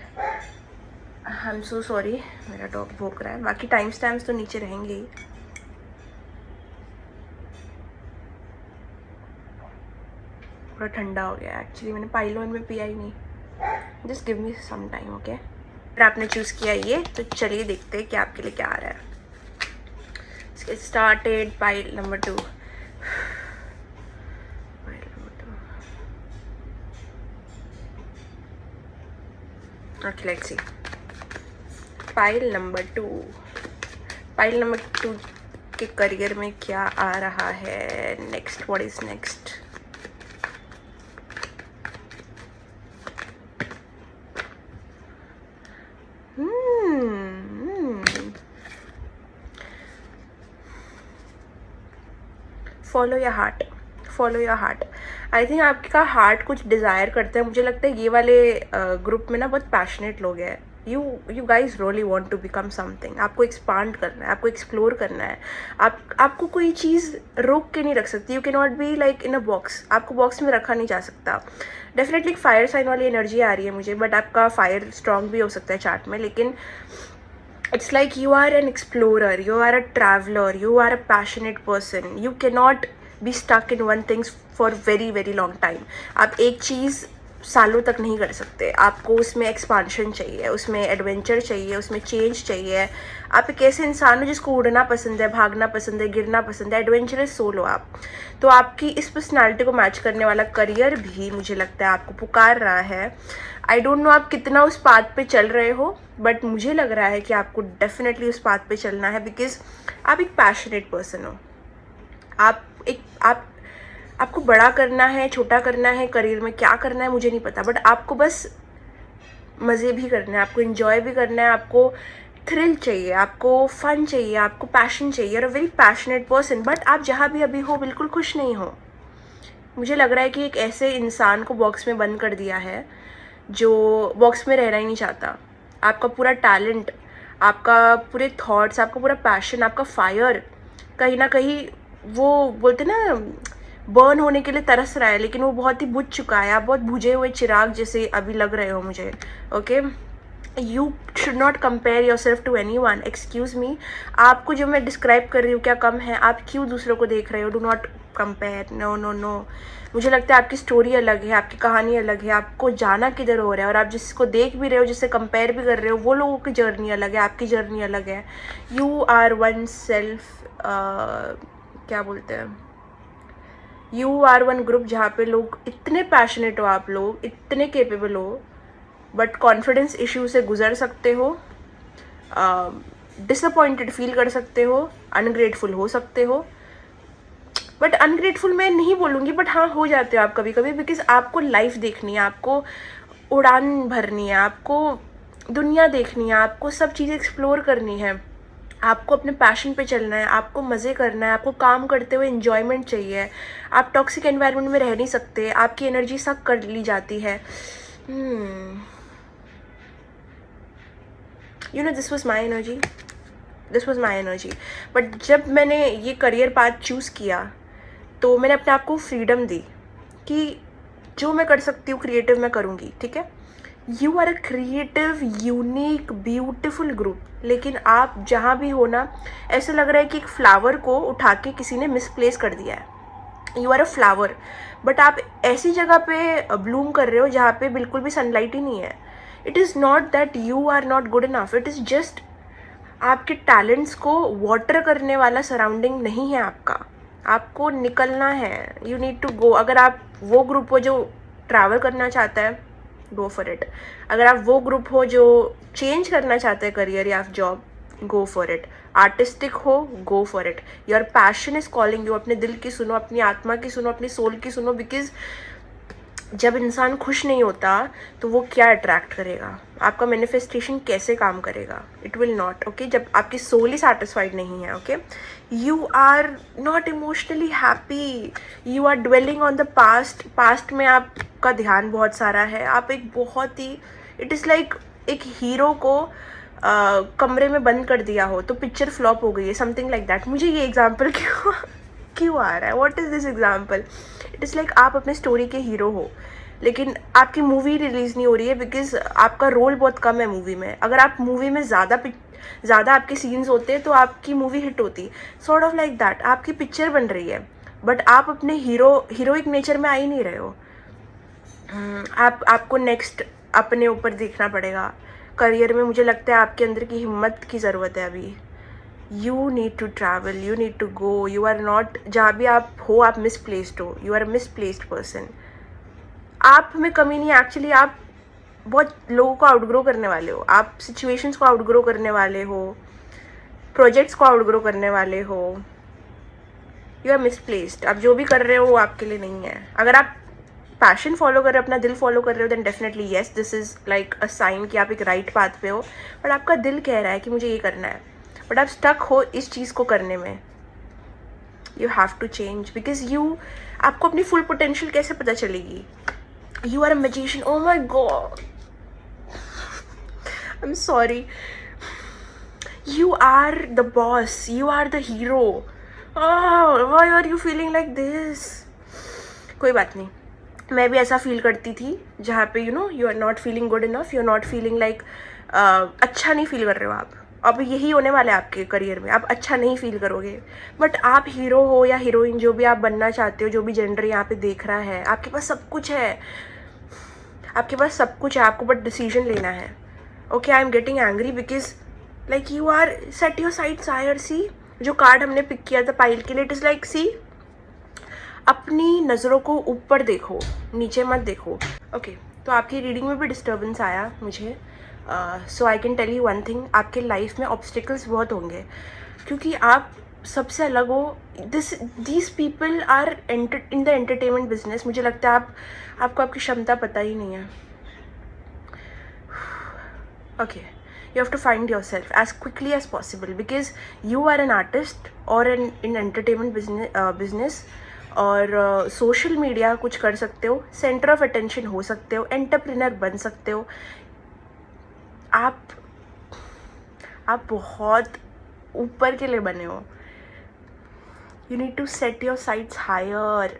I am so sorry, मेरा डॉग भौंक रहा है। बाकी टाइम स्टैम्प्स तो नीचे रहेंगे ही। थोड़ा ठंडा हो गया एक्चुअली, मैंने पाइल 1 में पिया ही नहीं। Just give me some time, okay. फिर आपने चूज़ किया ये, तो चलिए देखते हैं कि आपके लिए क्या आ रहा है। Get started. Pile number 2. Okay, let's see. Pile number 2. Pile number 2 के करियर में क्या आ रहा है next? What is next? Follow your heart. Follow your heart. I think आपका हार्ट कुछ डिज़ायर करता है। मुझे लगता है ये वाले ग्रुप में ना बहुत पैशनेट लोग हैं। You guys really want to become something. आपको एक्सपांड करना है, आपको एक्सप्लोर करना है। आपको कोई चीज़ रोक के नहीं रख सकती। You can not be like in a box. आपको बॉक्स में रखा नहीं जा सकता। डेफिनेटली फायर साइन वाली एनर्जी आ रही है मुझे, बट आपका फायर स्ट्रॉन्ग भी हो सकता है चार्ट में। लेकिन it's like you are an explorer, you are a traveler, you are a passionate person. You cannot be stuck in one thing for very very long time. आप एक चीज़ सालों तक नहीं कर सकते। आपको उसमें एक्सपांशन चाहिए, उसमें एडवेंचर चाहिए, उसमें चेंज चाहिए। आप एक ऐसे इंसान हो जिसको उड़ना पसंद है, भागना पसंद है, गिरना पसंद है, एडवेंचरस सोल हो आप। तो आपकी इस पर्सनालिटी को मैच करने वाला करियर भी मुझे लगता है आपको पुकार रहा है। आई डोंट नो आप कितना उस पाथ पे चल रहे हो, बट मुझे लग रहा है कि आपको डेफिनेटली उस पाथ पे चलना है, बिकॉज आप एक पैशनेट पर्सन हो। आपको बड़ा करना है, छोटा करना है, करियर में क्या करना है मुझे नहीं पता, बट आपको बस मज़े भी करना है, आपको इन्जॉय भी करना है, आपको थ्रिल चाहिए, आपको फन चाहिए, आपको पैशन चाहिए। और a very passionate person, but आप जहाँ भी अभी हो बिल्कुल खुश नहीं हो। मुझे लग रहा है कि एक ऐसे इंसान को बॉक्स में बंद कर दिया है जो बॉक्स में रहना ही नहीं चाहता। आपका पूरा टैलेंट, आपका पूरे थॉट्स, आपका पूरा पैशन, आपका फायर कहीं ना कहीं वो बोलते ना बर्न होने के लिए तरस रहा है, लेकिन वो बहुत ही बुझ चुका है। आप बहुत बुझे हुए चिराग जैसे अभी लग रहे हो मुझे। Okay, you should not compare yourself to anyone. Excuse me, आपको जो मैं डिस्क्राइब कर रही हूँ क्या कम है? आप क्यों दूसरों को देख रहे हो? Do not compare. No no no. मुझे लगता है आपकी स्टोरी अलग है, आपकी कहानी अलग है, आपको जाना किधर हो रहा है, और आप जिसको देख भी रहे हो, जिससे कंपेयर भी कर रहे हो, वो लोगों की जर्नी अलग है, आपकी जर्नी अलग है। यू आर वन सेल्फ, क्या बोलते हैं, यू आर वन ग्रुप जहाँ पे लोग इतने पैशनेट हो, आप लोग इतने केपेबल हो, बट कॉन्फिडेंस इश्यू से गुजर सकते हो, डिसअपॉइंटेड फील कर सकते हो, अनग्रेटफुल हो सकते हो। बट अनग्रेटफुल मैं नहीं बोलूँगी, बट हाँ हो जाते हो आप कभी कभी, बिकॉज आपको लाइफ देखनी है, आपको उड़ान भरनी है, आपको दुनिया देखनी है, आपको सब चीज़ें एक्सप्लोर करनी है, आपको अपने पैशन पे चलना है, आपको मज़े करना है, आपको काम करते हुए एन्जॉयमेंट चाहिए। आप टॉक्सिक एनवायरनमेंट में रह नहीं सकते, आपकी एनर्जी सक कर ली जाती है। You know this was my energy. But जब मैंने ये करियर पाथ चूज़ किया तो मैंने अपने आप को फ्रीडम दी कि जो मैं कर सकती हूँ क्रिएटिव मैं करूँगी। ठीक है, you are a creative, unique, beautiful group. लेकिन आप जहाँ भी हो ना, ऐसा लग रहा है कि एक फ्लावर को उठा के किसी ने मिसप्लेस कर दिया है। You are a flower, but आप ऐसी जगह पे ब्लूम कर रहे हो जहाँ पे बिल्कुल भी सनलाइट ही नहीं है। It is not that you are not good enough, it is just आपके टैलेंट्स को वाटर करने वाला सराउंडिंग नहीं है आपका। आपको निकलना है, यू नीड टू गो। अगर आप वो ग्रुप हो जो ट्रैवल करना चाहता है, गो फॉर इट। अगर आप वो ग्रुप हो जो चेंज करना चाहते हैं करियर या job, go for it. Artistic हो, go for it. Your passion is calling you. अपने दिल की सुनो, अपनी आत्मा की सुनो, अपनी सोल की सुनो, बिकॉज जब इंसान खुश नहीं होता तो वो क्या अट्रैक्ट करेगा, आपका मैनिफेस्टेशन कैसे काम करेगा? It will not. ओके, जब आपकी सोल ही सेटिस्फाइड नहीं है, okay, you are not emotionally happy, you are dwelling on the past में आपका ध्यान बहुत सारा है। आप एक बहुत ही, इट इज़ लाइक एक हीरो को कमरे में बंद कर दिया हो तो पिक्चर फ्लॉप हो गई है, समथिंग लाइक दैट। मुझे ये एग्जाम्पल क्यों आ रहा है? What is this example? It is like आप अपने स्टोरी के हीरो हो, लेकिन आपकी मूवी रिलीज़ नहीं हो रही है बिकॉज आपका रोल बहुत कम है मूवी में। अगर आप मूवी में ज़्यादा आपके सीन्स होते तो आपकी मूवी हिट होती। सॉर्ट ऑफ लाइक दैट आपकी पिक्चर बन रही है, बट आप अपने हीरोइक नेचर में आ ही नहीं रहे हो। आपको नेक्स्ट अपने ऊपर देखना पड़ेगा। करियर में मुझे लगता है आपके अंदर की हिम्मत की ज़रूरत है अभी। You need to travel, you need to go. You are not, जहाँ भी आप हो आप मिसप्लेस्ड हो, you are a misplaced person. आप में कमी नहीं, एक्चुअली आप बहुत लोगों को आउटग्रो करने वाले हो, आप सिचुएशंस को आउटग्रो करने वाले हो, प्रोजेक्ट्स को आउटग्रो करने वाले हो। You are misplaced. आप जो भी कर रहे हो वो आपके लिए नहीं है। अगर आप पैशन फॉलो कर रहे हो, अपना दिल फॉलो कर रहे हो, then definitely yes, this is like a sign कि आप एक राइट पाथ पे हो। बट आपका दिल कह रहा है कि मुझे ये करना है, बट आप स्टक हो इस चीज़ को करने में। You have to change because आपको अपनी फुल पोटेंशियल कैसे पता चलेगी? You are a magician. Oh my god, I am sorry. You are the boss. You are the hero. Oh, why are you feeling like this? कोई बात नहीं, मैं भी ऐसा फील करती थी जहाँ पे you are not feeling good enough, you are not feeling like अच्छा नहीं फील कर रहे हो आप. अब यही होने वाला है आपके करियर में, आप अच्छा नहीं फील करोगे. बट आप हीरो हो या हीरोइन, जो भी आप बनना चाहते हो, जो भी जेंडर यहाँ पे देख रहा है, आपके पास सब कुछ है. आपके पास सब कुछ है, आपको बट डिसीजन लेना है. Okay, I am getting angry because like you are set your sides higher. See, जो कार्ड हमने पिक किया था पाइल के लिए, इट इज़ लाइक सी, अपनी नज़रों को ऊपर देखो, नीचे मत देखो. ओके, तो आपकी रीडिंग में भी डिस्टर्बेंस आया मुझे. So I can tell you one thing, आपके लाइफ में ऑब्स्टिकल्स बहुत होंगे क्योंकि आप सबसे अलग हो. These people are in the entertainment business. मुझे लगता है आपको आपकी क्षमता पता ही नहीं है. Okay, you have to find yourself as quickly as possible because you are an artist or in entertainment business और सोशल मीडिया कुछ कर सकते हो, सेंटर ऑफ अटेंशन हो सकते हो, एंटरप्रेन्योर बन सकते हो. आप बहुत ऊपर के लिए बने हो. You need to set your sights higher.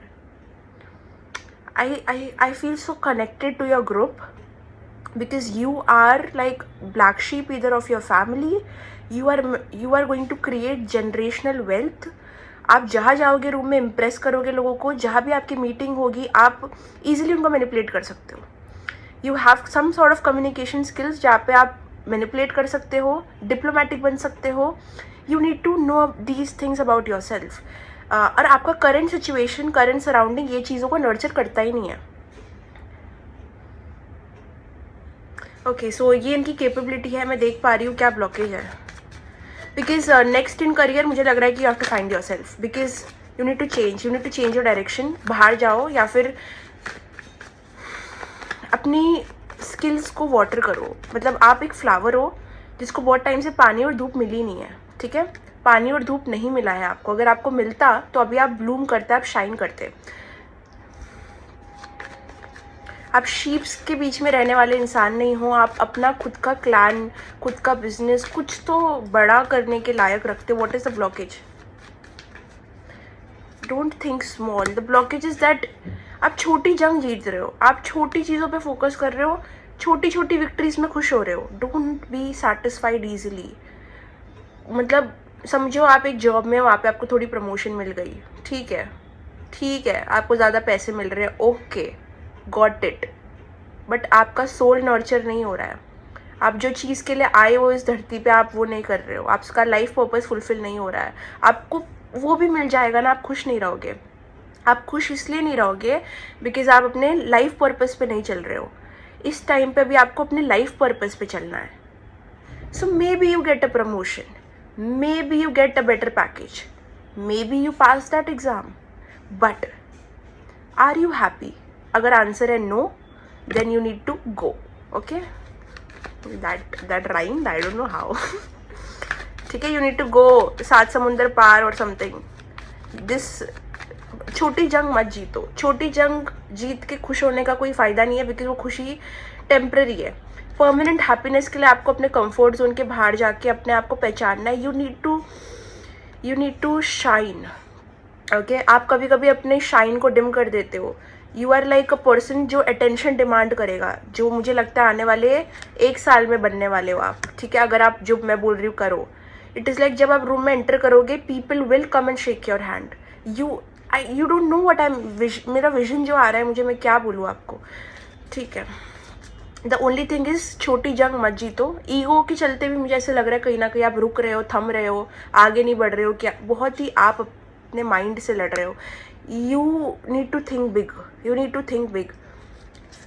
I feel so connected to your group because you are like black sheep either of your family. You are going to create generational wealth. आप जहाँ जाओगे room में impress करोगे लोगों को. जहाँ भी आपकी मीटिंग होगी आप इजीली उनको मैनिपुलेट कर सकते हो. You have some sort of communication skills जहाँ पे आप मैनिपुलेट कर सकते हो, डिप्लोमेटिक बन सकते हो. You need to know these things about yourself. और आपका करंट सिचुएशन, करंट सराउंडिंग ये चीज़ों को नर्चर करता ही नहीं है. ओके, सो ये इनकी कैपेबिलिटी है. मैं देख पा रही हूँ क्या ब्लॉकेज है. बिकॉज नेक्स्ट इन करियर मुझे लग रहा है कि you have to find yourself because you need to change your direction. बाहर जाओ या फिर अपनी स्किल्स को वाटर करो. मतलब आप एक फ्लावर हो जिसको बहुत टाइम से पानी और धूप मिली नहीं है. ठीक है, पानी और धूप नहीं मिला है आपको. अगर आपको मिलता तो अभी आप ब्लूम करते, आप शाइन करते. आप शीप्स के बीच में रहने वाले इंसान नहीं हो. आप अपना खुद का क्लैन, खुद का बिजनेस, कुछ तो बड़ा करने के लायक रखते हो. What is the blockage? Don't think small. The blockage is that आप छोटी जंग जीत रहे हो. आप छोटी चीज़ों पे फोकस कर रहे हो, छोटी छोटी विक्ट्रीज में खुश हो रहे हो. Don't be satisfied easily. मतलब समझो आप एक जॉब में हो, वहाँ पे आपको थोड़ी प्रमोशन मिल गई. ठीक है, आपको ज़्यादा पैसे मिल रहे हैं. Okay, got it. बट आपका सोल नर्चर नहीं हो रहा है. आप जो चीज़ के लिए आए हो इस धरती पे, आप वो नहीं कर रहे हो. आपका लाइफ पर्पस फुलफिल नहीं हो रहा है. आपको वो भी मिल जाएगा ना, आप खुश नहीं रहोगे. आप खुश इसलिए नहीं रहोगे बिकॉज आप अपने लाइफ पर्पस पे नहीं चल रहे हो. इस टाइम पे भी आपको अपने लाइफ पर्पस पे चलना है. So maybe you get a promotion, maybe you get a better package, maybe you pass that exam, but are you happy? अगर आंसर है no, then you need to go. Okay, that rhymed, I don't know how. ठीक है, you need to go, 7 समुंदर पार और something. This छोटी जंग मत जीतो. छोटी जंग जीत के खुश होने का कोई फ़ायदा नहीं है बिकॉज वो खुशी टेम्पररी है. परमानेंट हैप्पीनेस के लिए आपको अपने कंफर्ट जोन के बाहर जाके अपने आप को पहचानना है. You need to shine. Okay, आप कभी कभी अपने शाइन को डिम कर देते हो. You are like a person जो अटेंशन डिमांड करेगा, जो मुझे लगता है आने वाले 1 साल में बनने वाले हो आप. ठीक है, अगर आप जो मैं बोल रही हूँ करो. इट इज़ लाइक जब आप रूम में एंटर करोगे, people will come and shake your hand. You don't know what I M. मेरा विजन जो आ रहा है मुझे, मैं क्या बोलूँ आपको. ठीक है, द ओनली थिंग इज़ छोटी जंग मत जीतो. ईगो के चलते भी मुझे ऐसे लग रहा है कहीं ना कहीं आप रुक रहे हो, थम रहे हो, आगे नहीं बढ़ रहे हो. क्या बहुत ही आप अपने माइंड से लड़ रहे हो. You need to think big.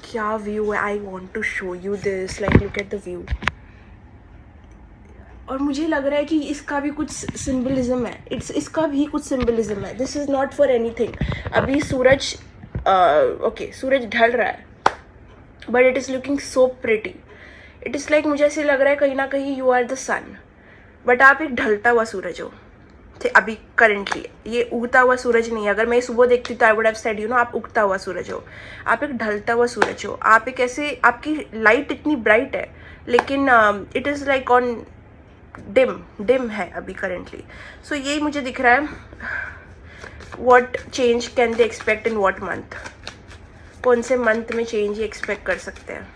क्या व्यू है? I want to show you this. Like look at the view. और मुझे लग रहा है कि इसका भी कुछ सिंबलिज्म है. इसका भी कुछ सिंबलिज्म है. This is not for anything. अभी सूरज सूरज ढल रहा है, but it is looking so pretty. It is like मुझे ऐसे लग रहा है कहीं ना कहीं you are the sun, but आप एक ढलता हुआ सूरज हो. अभी करंटली ये उगता हुआ सूरज नहीं है। अगर मैं सुबह देखती तो I would have said you know आप उगता हुआ सूरज हो, आप एक ढलता हुआ सूरज हो, आप एक ऐसे, आपकी लाइट इतनी ब्राइट है लेकिन it is like on dim है अभी करंटली। सो यही मुझे दिख रहा है। What change can they expect in what month, कौन से मंथ में चेंज ही एक्सपेक्ट कर सकते हैं।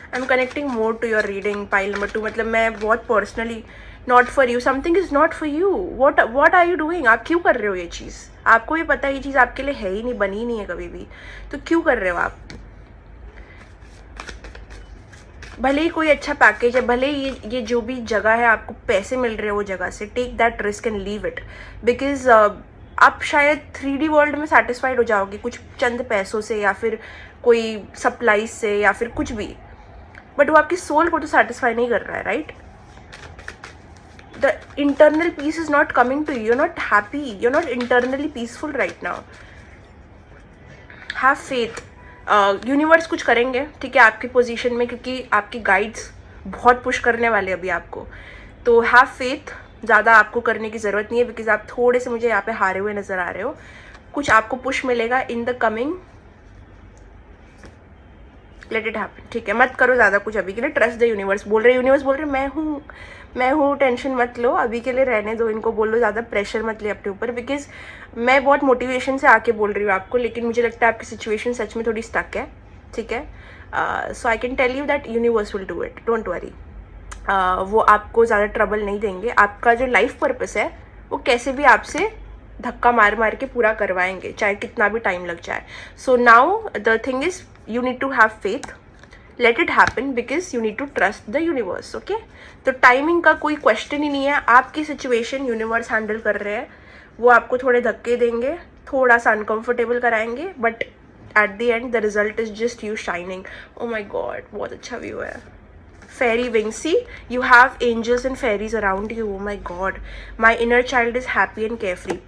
I am connecting more to your reading pile number 2, मतलब मैं बहुत personally, not for you, something is not for you, what are you doing, आप क्यों कर रहे हो ये चीज़, आपको भी पता है ये चीज़ आपके लिए है ही नहीं, बनी नहीं है कभी भी, तो क्यों कर रहे हो आप। भले ही कोई अच्छा पैकेज है, भले ही ये जो भी जगह है आपको पैसे मिल रहे हैं वो जगह से, take that risk and leave it, because आप शायद 3D वर्ल्ड में सेटिस्फाइड हो जाओगे कुछ चंद पैसों से या फिर कोई सप्लाईज से या फिर कुछ भी, बट वो आपकी सोल को तो सेटिस्फाई नहीं कर रहा है, right. The internal peace is not coming to you, you're not happy, you're not internally peaceful right now. Have faith, universe कुछ करेंगे, ठीक है, आपकी पोजीशन में, क्योंकि आपकी गाइड्स बहुत पुश करने वाले अभी आपको, तो हैव फेथ, ज़्यादा आपको करने की ज़रूरत नहीं है, बिकॉज आप थोड़े से मुझे यहाँ पे हारे हुए नज़र आ रहे हो। कुछ आपको पुश मिलेगा in the coming, let it happen, ठीक है, मत करो ज़्यादा कुछ अभी के लिए, ट्रस्ट द यूनिवर्स बोल रहे, यूनिवर्स बोल रहे मैं हूँ, टेंशन मत लो, अभी के लिए रहने दो, इनको बोलो ज़्यादा प्रेशर मत ले अपने ऊपर, बिकॉज मैं बहुत मोटिवेशन से आके बोल रही हूँ आपको, लेकिन मुझे लगता है आपकी सिचुएशन सच में थोड़ी स्टक है, ठीक है। So I can tell you that universe will do it, don't worry. वो आपको ज़्यादा ट्रबल नहीं देंगे, आपका जो लाइफ पर्पस है वो कैसे भी आपसे धक्का मार मार के पूरा करवाएंगे, चाहे कितना भी टाइम लग जाए। So now the thing is you need to have faith, let it happen because you need to trust the universe, okay। तो टाइमिंग का कोई क्वेश्चन ही नहीं है, आपकी सिचुएशन यूनिवर्स हैंडल कर रहे हैं, वो आपको थोड़े धक्के देंगे, थोड़ा सा अनकंफर्टेबल कराएंगे, but at the end the result is just you shining. Oh my god, बहुत अच्छा व्यू है। Fairy wing, see you have angels and fairies around you, oh my god, my inner child is happy and carefree.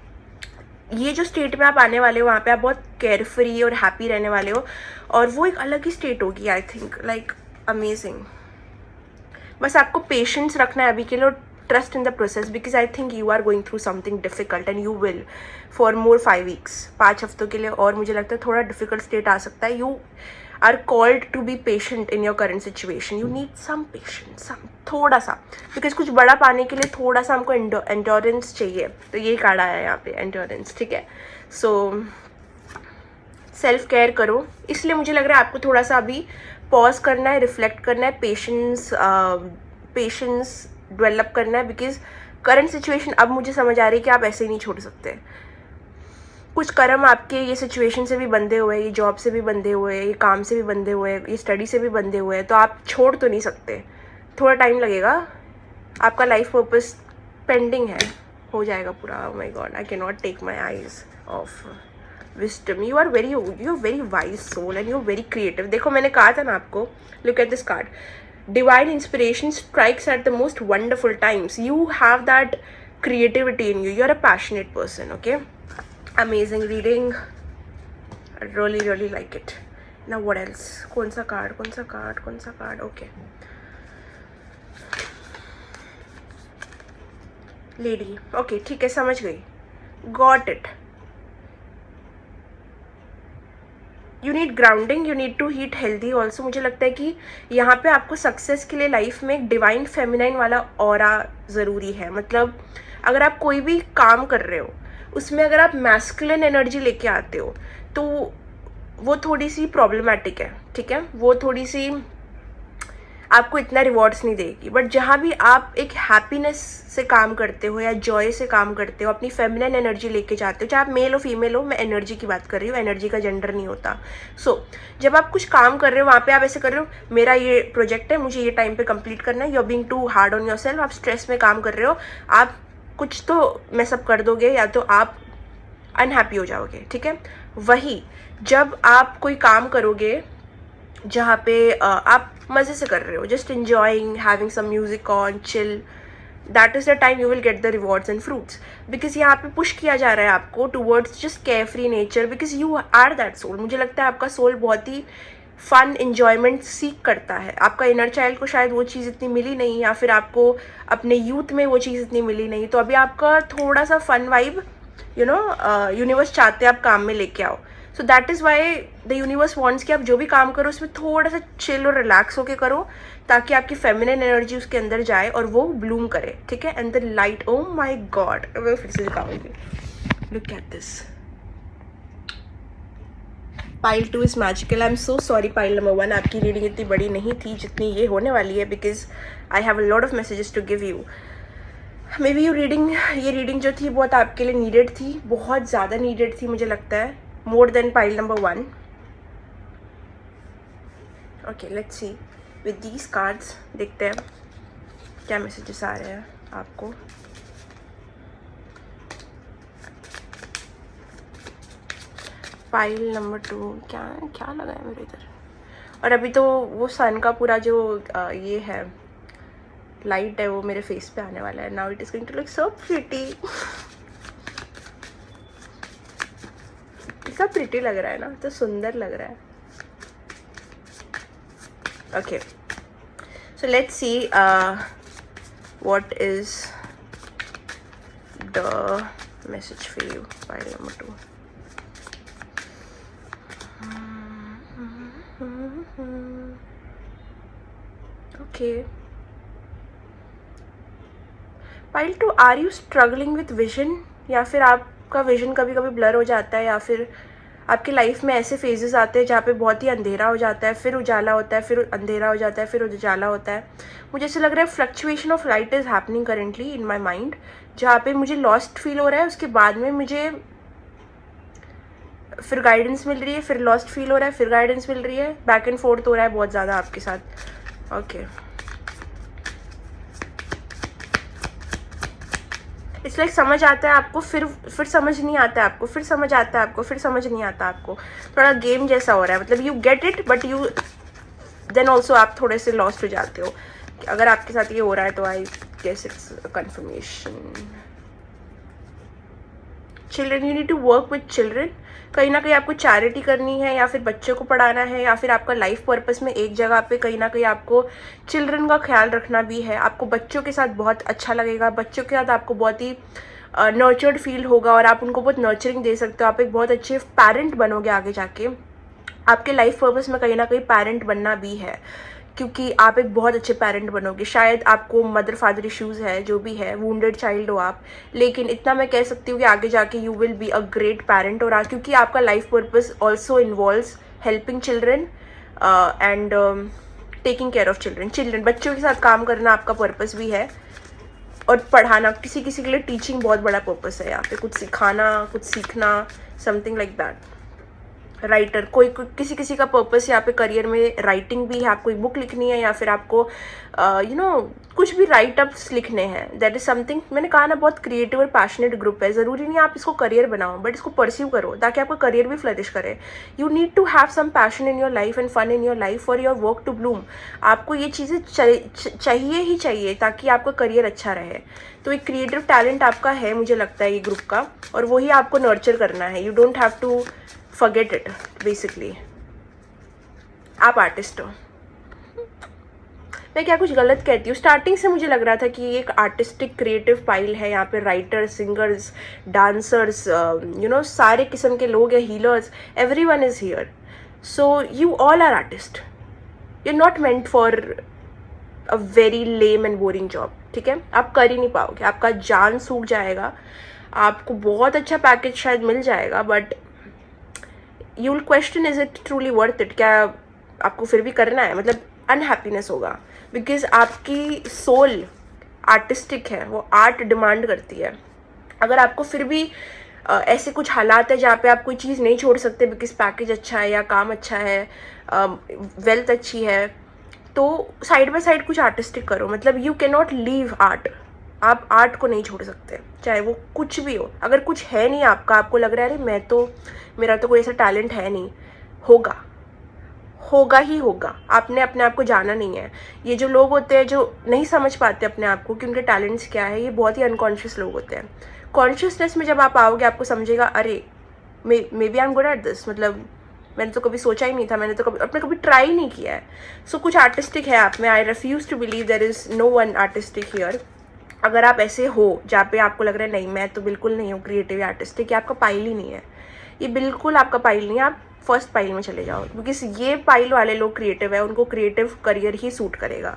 ये जो state में आप आने वाले हो, वहाँ पे आप बहुत केयरफ्री और हैप्पी रहने वाले हो, और वो एक अलग ही स्टेट होगी, आई थिंक, लाइक अमेजिंग। बस आपको पेशेंस रखना है अभी के लिए, और trust in the process, because I think you are going through something difficult and you will for more 5 weeks, 5 हफ्तों के लिए, और मुझे लगता है थोड़ा डिफिकल्ट स्टेट आ सकता है। You are called to be patient in your current situation, you need some patience, some थोड़ा सा, बिकॉज कुछ बड़ा पाने के लिए थोड़ा सा हमको एंड्योरेंस चाहिए, तो ये कार्ड आया है यहाँ पे, एंड्योरेंस, ठीक है। सो सेल्फ केयर करो, इसलिए मुझे लग रहा है आपको थोड़ा सा अभी पॉज करना है, रिफ्लेक्ट करना है, पेशेंस डेवलप करना है, बिकॉज करंट सिचुएशन अब मुझे समझ आ रही है कि आप ऐसे ही नहीं छोड़ सकते। कुछ कर्म आपके ये सिचुएशन से भी बंधे हुए हैं, ये जॉब से भी बंधे हुए हैं, ये काम से भी बंधे हुए हैं, ये स्टडी से भी बंधे हुए हैं, तो आप छोड़ तो नहीं सकते, थोड़ा टाइम लगेगा, आपका लाइफ पर्पस पेंडिंग है, हो जाएगा पूरा। Oh my god, I can not take my eyes off wisdom, you are very wise soul and you are very creative. देखो मैंने कहा था ना आपको, look at this card, divine inspiration strikes at the most wonderful times, you have that creativity in you, you're a passionate person, okay। Amazing reading, I really like it। now what else, कौन सा card, okay, lady, okay, ठीक है, समझ गई, got it. You need grounding, you need to eat healthy also. मुझे लगता है कि यहाँ पे आपको सक्सेस के लिए लाइफ में एक डिवाइन फेमिनाइन वाला ऑरा ज़रूरी है। मतलब अगर आप कोई भी काम कर रहे हो उसमें अगर आप मैस्कुलिन एनर्जी लेके आते हो तो वो थोड़ी सी प्रॉब्लमेटिक है, ठीक है, वो थोड़ी सी आपको इतना रिवॉर्ड्स नहीं देगी। बट जहाँ भी आप एक हैप्पीनेस से काम करते हो या जॉय से काम करते हो, अपनी फेमिनिन एनर्जी लेके जाते हो, चाहे आप मेल हो फीमेल हो, मैं एनर्जी की बात कर रही हूँ, एनर्जी का जेंडर नहीं होता। जब आप कुछ काम कर रहे हो वहाँ पे आप ऐसे कर रहे हो, मेरा ये प्रोजेक्ट है, मुझे ये टाइम पे कंप्लीट करना है, you are being too hard on yourself, आप स्ट्रेस में काम कर रहे हो, आप कुछ तो मैसअप कर दोगे या तो आप अनहैप्पी हो जाओगे, ठीक है। वही जब आप कोई काम करोगे जहाँ पे आप मज़े से कर रहे हो, just enjoying, having some music on, chill, that is the time you will get the rewards and fruits, because यहाँ पे पुश किया जा रहा है आपको towards just carefree nature, because you are that soul। मुझे लगता है आपका सोल बहुत ही फन इन्जॉयमेंट सीख करता है। आपका इनर चाइल्ड को शायद वो चीज़ इतनी मिली नहीं, या फिर आपको अपने यूथ में वो चीज़ इतनी मिली नहीं, तो अभी आपका थोड़ा सा फन वाइब यूनिवर्स चाहते हैं आप काम में लेके आओ। So that is why the universe wants कि आप जो भी काम करो उसमें थोड़ा सा चिल और रिलैक्स होके करो, ताकि आपकी फेमिनिन एनर्जी उसके अंदर जाए और वो ब्लूम करे, ठीक है। And the light, oh my god, मैं फिर से दिखाऊंगी, look at this. Pile 2 is magical. I am so sorry pile number 1, आपकी रीडिंग इतनी बड़ी नहीं थी जितनी ये होने वाली है, because I have a lot of messages to give you. Maybe ये रीडिंग जो थी बहुत आपके लिए नीडेड थी, बहुत ज़्यादा नीडेड थी, मुझे लगता है, more than pile number 1। Okay, let's see with these cards, देखते हैं क्या मैसेजेस आ रहे हैं आपको। पाइल नंबर 2, क्या लगा है मेरे इधर। और अभी तो वो सन का पूरा जो ये है लाइट है वो मेरे फेस पे आने वाला है। Now it is going to look so pretty. इतना प्रिटी लग रहा है ना, तो सुंदर लग रहा है। Okay, so let's see what is the message for you, pile number 2। Okay, pile 2, are you struggling with vision, या फिर आपका विजन कभी कभी ब्लर हो जाता है, या फिर आपकी लाइफ में ऐसे फेजेस आते हैं जहाँ पे बहुत ही अंधेरा हो जाता है, फिर उजाला होता है, फिर अंधेरा हो जाता है, फिर उजाला होता है। मुझे ऐसा लग रहा है fluctuation of light is happening currently in my mind, जहाँ पे मुझे लॉस्ट फील हो रहा है, उसके बाद में मुझे फिर गाइडेंस मिल रही है, फिर लॉस्ट फील हो रहा है, फिर गाइडेंस मिल रही है, बैक एंड फोर्थ हो रहा है बहुत ज़्यादा आपके साथ। ओके, इट्स लाइक समझ आता है आपको, फिर समझ नहीं आता है आपको, फिर समझ आता है आपको, फिर समझ नहीं आता आपको, थोड़ा गेम जैसा हो रहा है। मतलब you get it but you then also आप थोड़े से लॉस्ट हो जाते हो। अगर आपके साथ ये हो रहा है तो I guess it's confirmation. Children, you need to work with children. कहीं ना कहीं आपको चैरिटी करनी है, या फिर बच्चों को पढ़ाना है, या फिर आपका लाइफ पर्पस में एक जगह पे कहीं ना कहीं आपको चिल्ड्रन का ख्याल रखना भी है। आपको बच्चों के साथ बहुत अच्छा लगेगा, बच्चों के साथ आपको बहुत ही नर्चर्ड फील होगा, और आप उनको बहुत नर्चरिंग दे सकते हो। आप एक बहुत अच्छे पेरेंट बनोगे आगे जाके। आपके लाइफ पर्पस में कहीं ना कहीं पेरेंट बनना भी है, क्योंकि आप एक बहुत अच्छे पेरेंट बनोगे। शायद आपको मदर फादर इश्यूज है, जो भी है, वुंडेड चाइल्ड हो आप, लेकिन इतना मैं कह सकती हूँ कि आगे जाके you will be a great parent. और क्योंकि आपका life purpose also involves helping children and taking care of children, बच्चों के साथ काम करना आपका पर्पस भी है, और पढ़ाना। किसी किसी के लिए टीचिंग बहुत बड़ा पर्पस है यहाँ पे, कुछ सिखाना, कुछ सीखना, समथिंग लाइक दैट। राइटर, कोई किसी किसी का पर्पस यहाँ पे करियर में राइटिंग भी है, आपको एक बुक लिखनी है, या फिर आपको कुछ भी राइट अप्स लिखने हैं। दैट इज समथिंग, मैंने कहा ना, बहुत क्रिएटिव और पैशनेट ग्रुप है। ज़रूरी नहीं आप इसको करियर बनाओ, बट इसको परस्यू करो ताकि आपका करियर भी फ्लरिश करे। You need to have some passion in your life and fun in your life for your work to bloom. आपको ये चीज़ें चाहिए ही चाहिए ताकि आपका करियर अच्छा रहे। तो एक क्रिएटिव टैलेंट आपका है, मुझे लगता है ये ग्रुप का, और वही आपको नर्चर करना है। You don't have to forget it basically. आप आर्टिस्ट हो। मैं क्या कुछ गलत कहती हूँ? स्टार्टिंग से मुझे लग रहा था कि ये एक आर्टिस्टिक क्रिएटिव पाइल है। यहाँ पे राइटर, सिंगर्स, डांसर्स, सारे किस्म के लोग हैं, healers, everyone is here. So you all are artist. You are not meant for a very lame and boring job, ठीक है? आप कर ही नहीं पाओगे, आपका जान सूख जाएगा, आपको बहुत अच्छा पैकेज शायद मिल जाएगा, but you will question is it truly worth it? क्या आपको फिर भी करना है? मतलब अनहैप्पीनेस होगा, बिकॉज आपकी सोल आर्टिस्टिक है, वो आर्ट डिमांड करती है। अगर आपको फिर भी ऐसे कुछ हालात है जहाँ पे आप कोई चीज़ नहीं छोड़ सकते बिकॉज पैकेज अच्छा है या काम अच्छा है, वेल्थ अच्छी है, तो साइड बाय साइड कुछ आर्टिस्टिक करो। मतलब you can not leave art. आप आर्ट को नहीं छोड़ सकते, चाहे वो कुछ भी हो। अगर कुछ है नहीं आपका, आपको लग रहा है अरे मेरा तो कोई ऐसा टैलेंट है नहीं, होगा ही होगा। आपने अपने आप को जाना नहीं है। ये जो लोग होते हैं जो नहीं समझ पाते अपने आप को कि उनके टैलेंट्स क्या है, ये बहुत ही अनकॉन्शियस लोग होते हैं। कॉन्शियसनेस में जब आप आओगे, आपको समझेगा अरे may be I am good at this, मतलब मैंने तो कभी सोचा ही नहीं था, मैंने तो कभी ट्राई नहीं किया है. सो कुछ आर्टिस्टिक है आप में. I refuse to believe there is no one artistic here. अगर आप ऐसे हो जहाँ पे आपको लग रहा है नहीं मैं तो बिल्कुल नहीं हूँ क्रिएटिव या आर्टिस्टिक, ये आपका पाइल ही नहीं है, ये बिल्कुल आपका पाइल नहीं है. आप फर्स्ट पाइल में चले जाओ, बिकॉज ये पाइल वाले लोग क्रिएटिव है, उनको क्रिएटिव करियर ही सूट करेगा.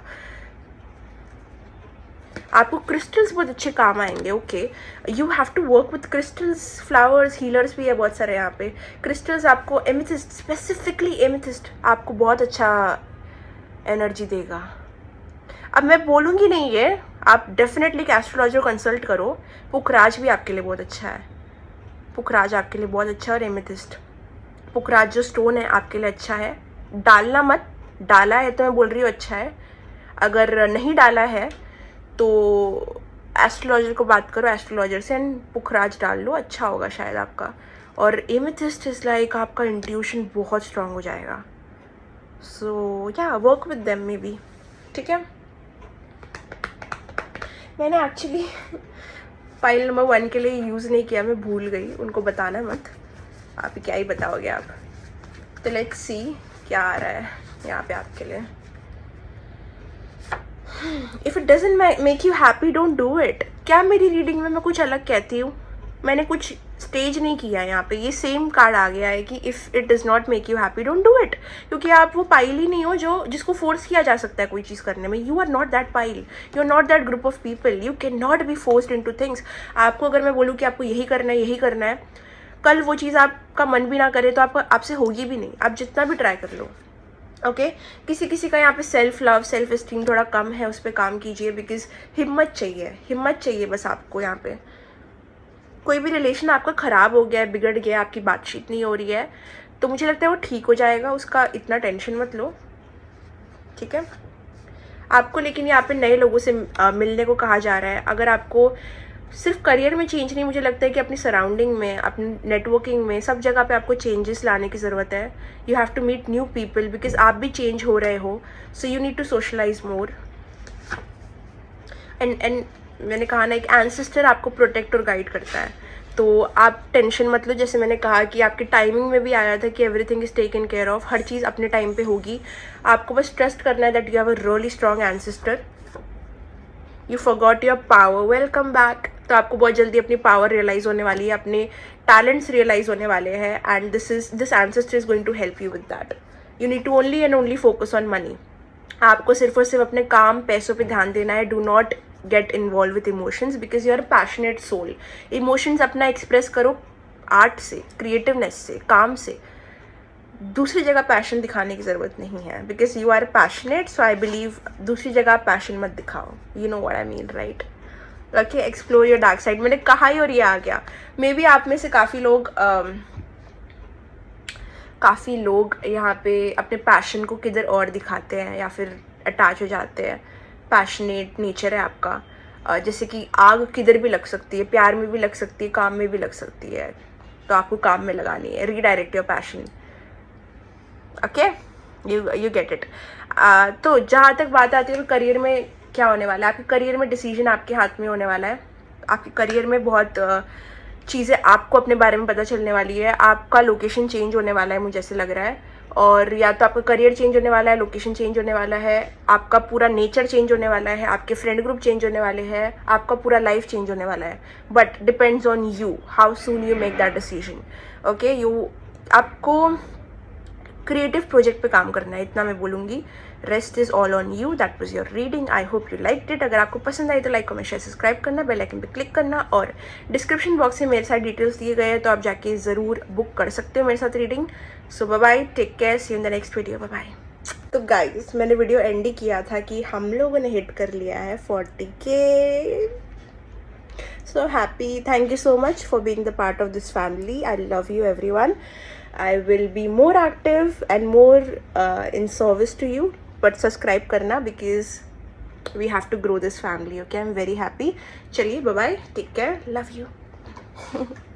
आपको क्रिस्टल्स बहुत अच्छे काम आएंगे. Okay, you have to work with crystals. Flowers healers भी है बहुत सारे यहाँ पे. क्रिस्टल्स आपको एमेथिस्ट, स्पेसिफिकली एमेथिस्ट आपको बहुत अच्छा एनर्जी देगा. अब मैं बोलूँगी नहीं ये, आप डेफिनेटली एस्ट्रोलॉजर कंसल्ट करो. पुखराज भी आपके लिए बहुत अच्छा है. पुखराज आपके लिए बहुत अच्छा है. और एमेथिस्ट, पुखराज जो स्टोन है आपके लिए अच्छा है. डालना मत, डाला है तो मैं बोल रही हूँ अच्छा है. अगर नहीं डाला है तो एस्ट्रोलॉजर को बात करो, एस्ट्रोलॉजर से, एंड पुखराज डाल लो, अच्छा होगा शायद आपका. और एमेथिस्ट इज लाइक आपका इंट्यूशन बहुत स्ट्रांग हो जाएगा. सो या work with them may be. ठीक है, मैंने एक्चुअली फाइल नंबर 1 के लिए यूज़ नहीं किया, मैं भूल गई. उनको बताना मत, आप क्या ही बताओगे आप. तो लेट्स सी क्या आ रहा है यहाँ पे आपके लिए. If it doesn't make you happy don't do it. क्या मेरी रीडिंग में मैं कुछ अलग कहती हूँ? मैंने कुछ स्टेज नहीं किया है यहाँ पे. ये सेम कार्ड आ गया है कि if it does not make you happy don't do it. क्योंकि आप वो पाइल ही नहीं हो जो जिसको फोर्स किया जा सकता है कोई चीज़ करने में. You are not that pile, you are not that group of people. You can not be forced into things. आपको अगर मैं बोलूँ कि आपको यही करना है, यही करना है, कल वो चीज़ आपका मन भी ना करे तो आपसे होगी भी नहीं, आप जितना भी ट्राई कर लो. ओके किसी का यहाँ पे सेल्फ लव, सेल्फ एस्टीम थोड़ा कम है, उस पर काम कीजिए. बिकॉज हिम्मत चाहिए बस आपको. यहाँ पे कोई भी रिलेशन आपका ख़राब हो गया है, बिगड़ गया, आपकी बातचीत नहीं हो रही है, तो मुझे लगता है वो ठीक हो जाएगा. उसका इतना टेंशन मत लो. ठीक है, आपको लेकिन यहाँ पे नए लोगों से मिलने को कहा जा रहा है. अगर आपको सिर्फ करियर में चेंज नहीं, मुझे लगता है कि अपनी सराउंडिंग में, अपनी नेटवर्किंग में, सब जगह पे आपको चेंजेस लाने की ज़रूरत है. You have to meet new people because आप भी चेंज हो रहे हो. So you need to socialise more. And मैंने कहा ना, एक एंसेस्टर आपको प्रोटेक्ट और गाइड करता है. तो आप टेंशन मत लो. जैसे मैंने कहा कि आपकी टाइमिंग में भी आया था कि everything is taken care of. हर चीज़ अपने टाइम पे होगी. आपको बस ट्रस्ट करना है that you have a really strong ancestor. You forgot your power, welcome back. तो आपको बहुत जल्दी अपनी पावर रियलाइज़ होने वाली है, अपने टैलेंट्स रियलाइज़ होने वाले हैं. And this ancestor is going to help you with that. You need to only and only focus on money. आपको सिर्फ और सिर्फ अपने काम, पैसों पे ध्यान देना है. Do not get involve with emotions because you are passionate soul. Emotions अपना एक्सप्रेस करो आर्ट से, क्रिएटिवनेस से, काम से. दूसरी जगह पैशन दिखाने की ज़रूरत नहीं है because you are passionate. So I believe दूसरी जगह पैशन मत दिखाओ. You know what I mean, right? Okay, explore your dark side. मैंने कहा ही और ये आ गया. मे बी आप में से काफ़ी लोग यहाँ पे अपने पैशन को किधर और दिखाते हैं या फिर अटैच हो जाते हैं. पैशनेट नेचर है आपका. जैसे कि आग किधर भी लग सकती है, प्यार में भी लग सकती है, काम में भी लग सकती है. तो आपको काम में लगानी है. Redirect your passion. Okay, you get it. तो जहाँ तक बात आती है करियर में क्या होने वाला है, आपके करियर में डिसीजन आपके हाथ में होने वाला है. आपके करियर में बहुत चीज़ें आपको अपने बारे में पता चलने वाली है. आपका लोकेशन चेंज होने वाला है, मुझे ऐसे लग रहा है. और या तो आपका करियर चेंज होने वाला है, लोकेशन चेंज होने वाला है, आपका पूरा नेचर चेंज होने वाला है, आपके फ्रेंड ग्रुप चेंज होने वाले हैं, आपका पूरा लाइफ चेंज होने वाला है. But depends on you how soon you make that decision. Okay, आपको क्रिएटिव प्रोजेक्ट पे काम करना है, इतना मैं बोलूँगी. Rest is all on you. That was your reading. I hope you liked it. अगर आपको पसंद आई तो लाइक, कमेंट, शेयर, सब्सक्राइब करना, बेल आइकन पे क्लिक करना. और डिस्क्रिप्शन बॉक्स में मेरे साथ डिटेल्स दिए गए हैं, तो आप जाके ज़रूर बुक कर सकते हो मेरे साथ reading. So bye bye, take care, see you in the next video. Bye bye. तो गाइस, मैंने वीडियो एंड ही किया था कि हम लोगों ने हिट कर लिया है 40K. So happy. Thank you so much for being the part of this family. I love you everyone. I will be more active and more in service to you. But subscribe karna because we have to grow this family. Okay, I'm very happy. Chaliye, bye bye. Take care. Love you.